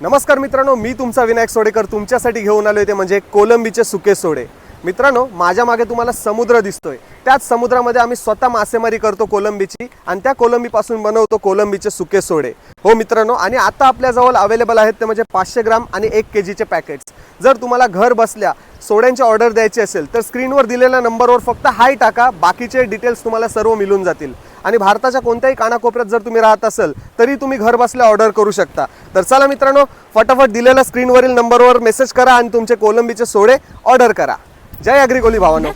नमस्कार मित्रांनो, मी तुमचा विनायक सोडेकर तुमच्यासाठी घेऊन आलोय ते म्हणजे कोलंबीचे सुके सोडे। मित्रांनो, माझ्या मागे तुम्हाला समुद्र दिसतोय, त्याच समुद्रामध्ये आम्ही स्वतः मासेमारी करतो कोलंबीची आणि त्या कोलंबीपासून बनवतो कोलंबीचे सुके सोडे। हो मित्रांनो, आणि आता आपल्या जवळ अवेलेबल आहेत ते म्हणजे 500 ग्राम आणि 1 केजीचे पॅकेट्स। जर तुम्हाला घर बसल्या सोड्यांची ऑर्डर द्यायची असेल तर स्क्रीनवर दिलेल्या नंबरवर फक्त हाय टाका, बाकीचे डिटेल्स तुम्हाला सर्व मिळून जातील। आणि भारताच्या कोणत्याही कानाकोपऱ्यात जर तुम्ही राहत असाल तरी तुम्ही घर बसल्या ऑर्डर करू शकता। तर चला मित्रांनो, फटाफट दिलेल्या स्क्रीनवरील नंबरवर मेसेज करा आणि तुमचे कोलंबीचे सोडे ऑर्डर करा। जय अग्री कोली भावांनो।